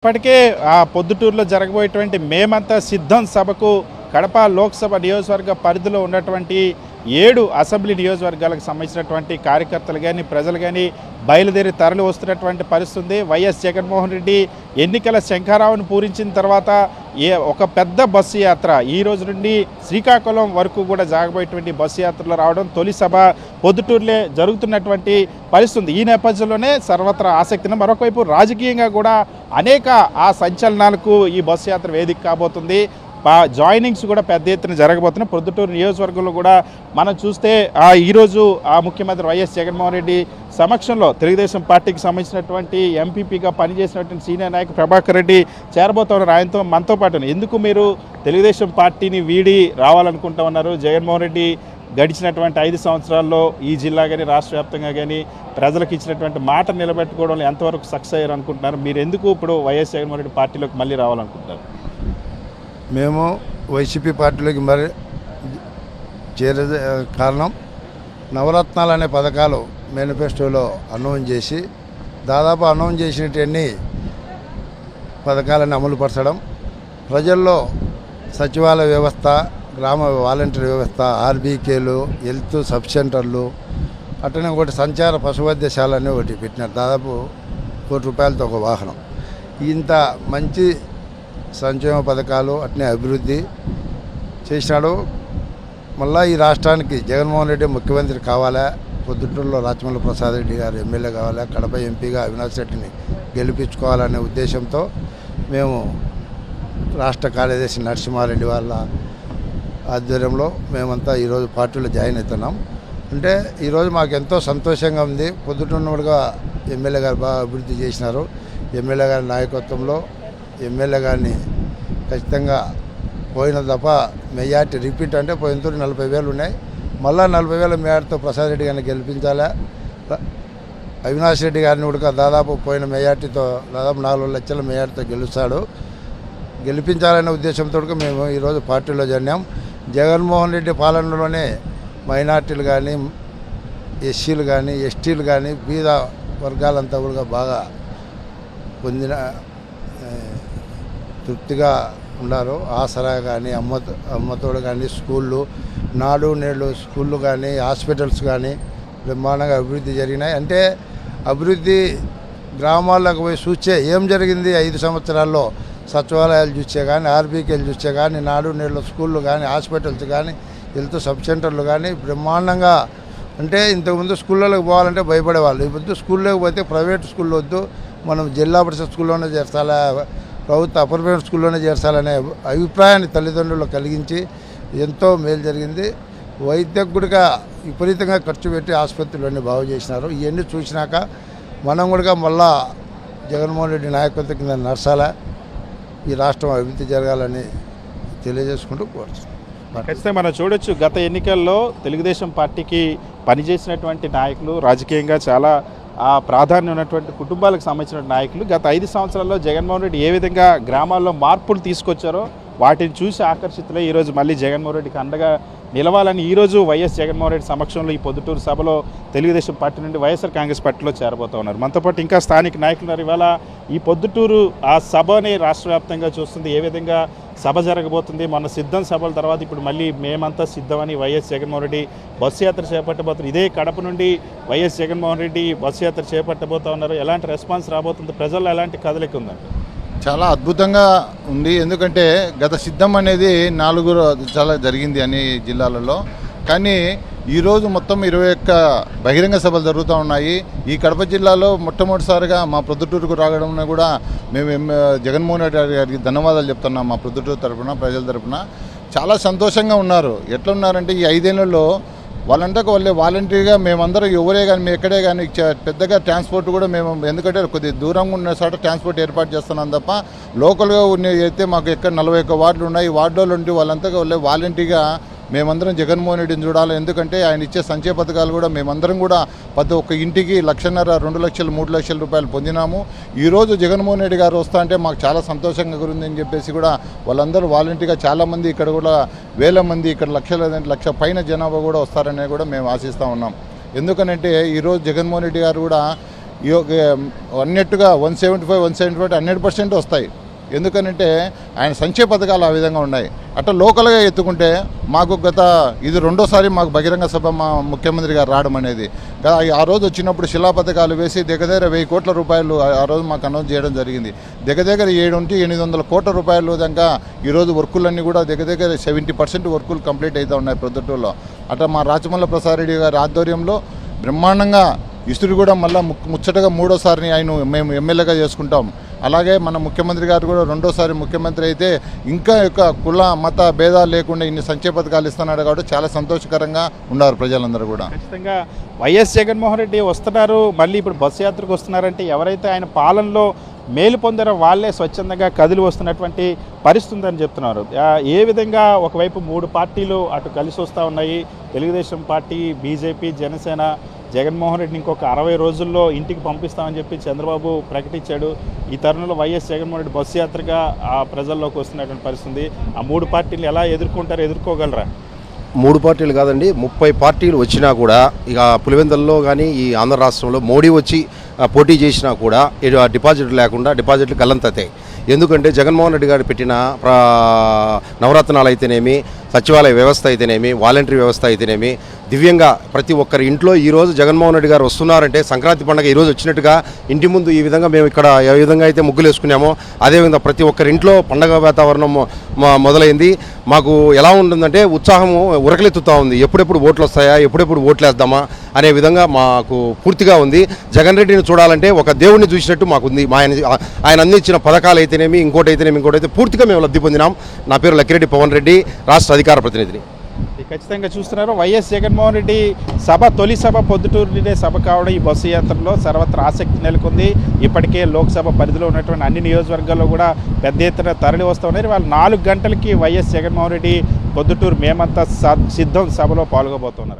ఇప్పటికే ఆ పొద్దుటూరులో జరగబోయేటువంటి మేమంతా సిద్ధం సభకు కడప లోక్సభ నియోజకవర్గ పరిధిలో ఉన్నటువంటి 7 అసెంబ్లీ నియోజకవర్గాలకు సంబంధించినటువంటి కార్యకర్తలు కానీ ప్రజలు కానీ బయలుదేరి తరలి వస్తున్నటువంటి పరిస్థితి. వైఎస్ జగన్మోహన్ రెడ్డి ఎన్నికల శంఖారావును పూరించిన తర్వాత ఒక పెద్ద బస్సు యాత్ర ఈ రోజు నుండి శ్రీకాకుళం వరకు కూడా జాగబోయేటువంటి బస్సు యాత్రలో రావడం, తొలి సభ పొద్దుటూరులే జరుగుతున్నటువంటి పరిస్థితి. ఈ నేపథ్యంలోనే సర్వత్రా ఆసక్తిని, మరొకవైపు రాజకీయంగా కూడా అనేక ఆ సంచలనాలకు ఈ బస్సు యాత్ర వేదిక కాబోతుంది. జాయినింగ్స్ కూడా పెద్ద ఎత్తున జరగబోతున్నాయి. పొద్దుటూరు నియోజకవర్గంలో కూడా మనం చూస్తే ఈరోజు ముఖ్యమంత్రి వైఎస్ జగన్మోహన్ రెడ్డి సమక్షంలో తెలుగుదేశం పార్టీకి సంబంధించినటువంటి ఎంపీపీగా పనిచేసినటువంటి సీనియర్ నాయకుడు ప్రభాకర్ రెడ్డి చేరబోతున్నారు. ఆయనతో మనతో పాటు ఎందుకు మీరు తెలుగుదేశం పార్టీని వీడి రావాలనుకుంటా ఉన్నారు? జగన్మోహన్ రెడ్డి గడిచినటువంటి 5 సంవత్సరాల్లో ఈ జిల్లా కానీ రాష్ట్ర వ్యాప్తంగా కానీ ప్రజలకు ఇచ్చినటువంటి మాట నిలబెట్టుకోవడంలో ఎంతవరకు సక్సెస్ అయ్యారు అనుకుంటున్నారు? మీరు ఎందుకు ఇప్పుడు వైఎస్ జగన్మోహన్ రెడ్డి పార్టీలోకి మళ్ళీ రావాలనుకుంటున్నారు? మేము వైసీపీ పార్టీలోకి మరి చేరే కారణం నవరత్నాలు అనే పథకాలు మేనిఫెస్టోలో అనౌన్స్ చేసి దాదాపు అనౌన్స్ చేసినటువంటి పథకాలను అమలుపరచడం, ప్రజల్లో సచివాలయ వ్యవస్థ, గ్రామ వాలంటీర్ వ్యవస్థ, ఆర్బీకేలు, హెల్త్ సబ్ సెంటర్లు, అట్లనే ఒకటి సంచార పశువైద్యశాల అని ఒకటి పెట్టినారు. దాదాపు ₹1 కోటి ఒక వాహనం. ఇంత మంచి సంక్షేమ పథకాలు అట్నే అభివృద్ధి చేసినాడు. మళ్ళీ ఈ రాష్ట్రానికి జగన్మోహన్ రెడ్డి ముఖ్యమంత్రి కావాలా, పొద్దుటూరులో రాచమల్లి ప్రసాద్ రెడ్డి గారు ఎమ్మెల్యే కావాలా, కడప ఎంపీగా అవినాష్ రెడ్డిని గెలిపించుకోవాలనే ఉద్దేశంతో మేము రాష్ట్ర కార్యదర్శి నరసింహారెడ్డి వాళ్ళ ఆధ్వర్యంలో మేమంతా ఈరోజు పార్టీలో జాయిన్ అవుతున్నాం. అంటే ఈరోజు మాకు ఎంతో సంతోషంగా ఉంది. పొద్దుటూరుగా ఎమ్మెల్యే గారు బాగా అభివృద్ధి చేసినారు. ఎమ్మెల్యే గారి నాయకత్వంలో ఎమ్మెల్యే గారిని ఖచ్చితంగా పోయిన దఫ మెజార్టీ రిపీట్ అంటే పోయిన తూరు 40,000 ఉన్నాయి. మళ్ళీ 40,000 మెజార్టీతో ప్రసాద్ రెడ్డి గారిని గెలిపించాలా. అవినాష్ రెడ్డి గారిని కూడా దాదాపు పోయిన మెజార్టీతో దాదాపు 4 లక్షల మెజార్టీతో గెలిపించాలనే ఉద్దేశంతో మేము ఈరోజు పార్టీలో చేరినాం. జగన్మోహన్ రెడ్డి పాలనలోనే మైనార్టీలు కానీ, ఎస్సీలు కానీ, ఎస్టీలు కానీ, బీద వర్గాలంతా కూడా బాగా పొందిన తృప్తిగా ఉన్నారు. ఆసరా కానీ, అమ్మతోడు కానీ, స్కూళ్ళు, నాడు నేడు స్కూళ్ళు కానీ, హాస్పిటల్స్ కానీ బ్రహ్మాండంగా అభివృద్ధి జరిగినాయి. అంటే అభివృద్ధి గ్రామాలకు పోయి చూసే ఏం జరిగింది 5 సంవత్సరాల్లో సచివాలయాలు చూసే కానీ, ఆర్బీకేలు చూసే కానీ, నాడు నేడు స్కూళ్ళు కానీ, హాస్పిటల్స్ కానీ, హెల్త్ సబ్ సెంటర్లు కానీ బ్రహ్మాండంగా. అంటే ఇంతకుముందు స్కూళ్ళలోకి పోవాలంటే భయపడేవాళ్ళు. ఇప్పుడు స్కూల్లోకి పోతే ప్రైవేట్ స్కూల్లో వద్దు, మనం జిల్లా పరిషత్ స్కూల్లోనే చేర్చాలా, ప్రభుత్వ అప్పర్ ప్రైవేట్ స్కూల్లోనే చేర్చాలనే అభిప్రాయాన్ని తల్లిదండ్రులు కలిగించి ఎంతో మేలు జరిగింది. వైద్యకు కూడా విపరీతంగా ఖర్చు పెట్టి ఆసుపత్రులన్నీ బాగు చేసినారు. ఇవన్నీ చూసినాక మనం కూడా మళ్ళా జగన్మోహన్ రెడ్డి నాయకత్వం కింద నడచాలా, ఈ రాష్ట్రం అభివృద్ధి జరగాలని తెలియజేసుకుంటూ కోరుతున్నాం. ఖచ్చితంగా మనం చూడొచ్చు, గత ఎన్నికల్లో తెలుగుదేశం పార్టీకి పనిచేసినటువంటి నాయకులు, రాజకీయంగా చాలా ప్రాధాన్యం ఉన్నటువంటి కుటుంబాలకు సంబంధించిన నాయకులు గత 5 సంవత్సరాల్లో జగన్మోహన్ రెడ్డి ఏ విధంగా గ్రామాల్లో మార్పులు తీసుకొచ్చారో వాటిని చూసి ఆకర్షితులై ఈరోజు మళ్ళీ జగన్మోహన్ రెడ్డికి అండగా నిలవాలని ఈరోజు వైఎస్ జగన్మోహన్ రెడ్డి సమక్షంలో ఈ పొద్దుటూరు సభలో తెలుగుదేశం పార్టీ నుండి వైఎస్ఆర్ కాంగ్రెస్ పార్టీలో చేరబోతూ ఉన్నారు. మనతో పాటు ఇంకా స్థానిక నాయకులు ఉన్నారు. ఇవాళ ఈ పొద్దుటూరు ఆ సభని రాష్ట్ర వ్యాప్తంగా చూస్తుంది, ఏ విధంగా సభ జరగబోతుంది. మొన్న సిద్ధం సభల తర్వాత ఇప్పుడు మళ్ళీ మేమంతా సిద్ధమని వైఎస్ జగన్మోహన్ రెడ్డి బస్సు యాత్ర చేపట్టబోతున్నారు. ఇదే కడప నుండి వైఎస్ జగన్మోహన్ రెడ్డి బస్సు యాత్ర చేపట్టబోతూ ఉన్నారు. ఎలాంటి రెస్పాన్స్ రాబోతుంది? ప్రజల్లో ఎలాంటి కదలిక ఉందండి? చాలా అద్భుతంగా ఉంది. ఎందుకంటే గత సిద్ధం అనేది 4 చాలా జరిగింది అన్ని జిల్లాలలో. కానీ ఈరోజు మొత్తం 21 బహిరంగ సభలు జరుగుతూ ఉన్నాయి. ఈ కడప జిల్లాలో మొట్టమొదటిసారిగా మా ప్రొద్దుటూరుకు రావడం కూడా మేము జగన్మోహన్ రెడ్డి గారికి ధన్యవాదాలు చెప్తున్నాం. మా ప్రొద్దుటూరు తరఫున, ప్రజల తరఫున చాలా సంతోషంగా ఉన్నారు. ఎట్లా ఉన్నారంటే ఈ 5 ఏళ్లలో వాళ్ళంతా వాళ్ళే వాలంటీర్గా మేమందరం ఎవరే కానీ మేము ఎక్కడే కానీ పెద్దగా ట్రాన్స్పోర్ట్ కూడా మేము, ఎందుకంటే కొద్దిగా దూరంగా ఉన్న చోట ట్రాన్స్పోర్ట్ ఏర్పాటు చేస్తున్నాం తప్ప లోకల్గా ఉన్న అయితే మాకు ఎక్కడ 41 వార్డులు ఉన్నాయి. ఈ వార్డులో ఉండి వాళ్ళంతా వాళ్ళే వాలంటీర్గా మేమందరం జగన్మోహన్ రెడ్డిని చూడాలి. ఎందుకంటే ఆయన ఇచ్చే సంక్షేమ పథకాలు కూడా మేమందరం కూడా ప్రతి ఒక్క ఇంటికి 1,50,000, 2 లక్షలు, 3 లక్షల రూపాయలు పొందినాము. ఈరోజు జగన్మోహన్ రెడ్డి గారు వస్తా అంటే మాకు చాలా సంతోషంగా ఉందని చెప్పేసి కూడా వాళ్ళందరూ వాలంటీర్గా చాలామంది ఇక్కడ కూడా 1,000 మంది, ఇక్కడ లక్ష పైన జనాభా కూడా వస్తారనే కూడా మేము ఆశిస్తూ ఉన్నాం. ఎందుకనంటే ఈరోజు జగన్మోహన్ రెడ్డి గారు కూడా అన్నట్టుగా 175 100% వస్తాయి. ఎందుకనంటే ఆయన సంక్షేమ పథకాలు ఆ విధంగా ఉన్నాయి. అట్లా లోకల్గా ఎత్తుకుంటే మాకు ఇది రెండోసారి మాకు బహిరంగ సభ మా ముఖ్యమంత్రి గారు రావడం అనేది. ఆ రోజు వచ్చినప్పుడు శిలా పథకాలు వేసి దగ్గర 1000 కోట్ల రూపాయలు ఆ రోజు మాకు అనౌన్స్ చేయడం జరిగింది. దగ్గర 700-800 కోట్ల రూపాయలు దాకా ఈరోజు వర్కులన్నీ కూడా దగ్గర 70% వర్కులు కంప్లీట్ అవుతూ ఉన్నాయి ప్రొద్దుటూరులో. అట్లా మా రాచమల్ల ప్రసాద్ రెడ్డి గారి ఆధ్వర్యంలో బ్రహ్మాండంగా ఇసురు కూడా మళ్ళీ ముచ్చటగా మూడోసారిని మేము ఎమ్మెల్యేగా చేసుకుంటాం. అలాగే మన ముఖ్యమంత్రి గారు కూడా రెండోసారి ముఖ్యమంత్రి అయితే ఇంకా కుల మత భేదాలు లేకుండా ఇన్ని సంక్షేమ పథకాలు ఇస్తున్నాడు కాబట్టి చాలా సంతోషకరంగా ఉన్నారు ప్రజలందరూ కూడా. ఖచ్చితంగా వైఎస్ జగన్మోహన్ రెడ్డి వస్తున్నారు, మళ్ళీ ఇప్పుడు బస్సు యాత్రకు వస్తున్నారంటే ఎవరైతే ఆయన పాలనలో మేలు పొందారో వాళ్ళే స్వచ్ఛందంగా కదిలి వస్తున్నటువంటి పరిస్థితి ఉందని చెప్తున్నారు. ఏ విధంగా ఒకవైపు 3 పార్టీలు అటు కలిసి వస్తూ ఉన్నాయి, తెలుగుదేశం పార్టీ, బీజేపీ, జనసేన. జగన్మోహన్ రెడ్డిని ఇంకొక 60 రోజుల్లో ఇంటికి పంపిస్తామని చెప్పి చంద్రబాబు ప్రకటించాడు. ఈ తరుణంలో వైఎస్ జగన్మోహన్ రెడ్డి బస్సు యాత్రగా ఆ ప్రజల్లోకి వస్తున్నటువంటి పరిస్థితి. ఆ 3 పార్టీలు ఎలా ఎదుర్కోగలరా? 3 పార్టీలు కాదండి, 30 పార్టీలు వచ్చినా కూడా ఇక పులివెందుల్లో కానీ ఈ ఆంధ్ర రాష్ట్రంలో మోడీ వచ్చి పోటీ చేసినా కూడా డిపాజిట్లు లేకుండా డిపాజిట్లు గల్లంతతాయి. ఎందుకంటే జగన్మోహన్ రెడ్డి గారు పెట్టిన నవరత్నాలు అయితేనేమి, సచివాలయ వ్యవస్థ అయితేనేమి, వాలంటరీ వ్యవస్థ అయితేనేమి, దివ్యంగా ప్రతి ఒక్కరి ఇంట్లో ఈరోజు జగన్మోహన్ రెడ్డి గారు వస్తున్నారంటే సంక్రాంతి పండుగ ఈరోజు వచ్చినట్టుగా ఇంటి ముందు ఈ విధంగా మేము ఇక్కడ ఏ విధంగా అయితే ముగ్గులు వేసుకున్నామో అదేవిధంగా ప్రతి ఒక్కరి ఇంట్లో పండగ వాతావరణం మొదలైంది. మాకు ఎలా ఉంటుందంటే ఉత్సాహము ఉరకలెత్తుతూ ఉంది. ఎప్పుడెప్పుడు ఓట్లు వస్తాయా, ఎప్పుడెప్పుడు ఓట్లు వేద్దామా అనే విధంగా మాకు పూర్తిగా ఉంది. జగన్ రెడ్డిని చూడాలంటే ఒక దేవుడిని చూసినట్టు మాకుంది. ఆయన అందించిన పథకాలు అయితేనేమి, ఇంకోటైతే పూర్తిగా మేము లబ్ధి పొందినాం. నా పేరు లక్కిరెడ్డి పవన్ రెడ్డి, రాష్ట్ర అధికార ప్రతినిధిని. ఖచ్చితంగా చూస్తున్నారు, వైఎస్ జగన్మోహన్ రెడ్డి తొలి సభ పొద్దుటూరులోనే సభ కావడం ఈ బస్సు యాత్రలో సర్వత్రా ఆసక్తి నెలకొంది. ఇప్పటికే లోక్సభ పరిధిలో ఉన్నటువంటి అన్ని నియోజకవర్గాల్లో కూడా పెద్ద ఎత్తున తరలి వస్తూ ఉన్నారు. వాళ్ళు 4 గంటలకి వైఎస్ జగన్మోహన్ రెడ్డి పొద్దుటూరు మేమంతా సిద్ధం సభలో పాల్గొబోతున్నారు.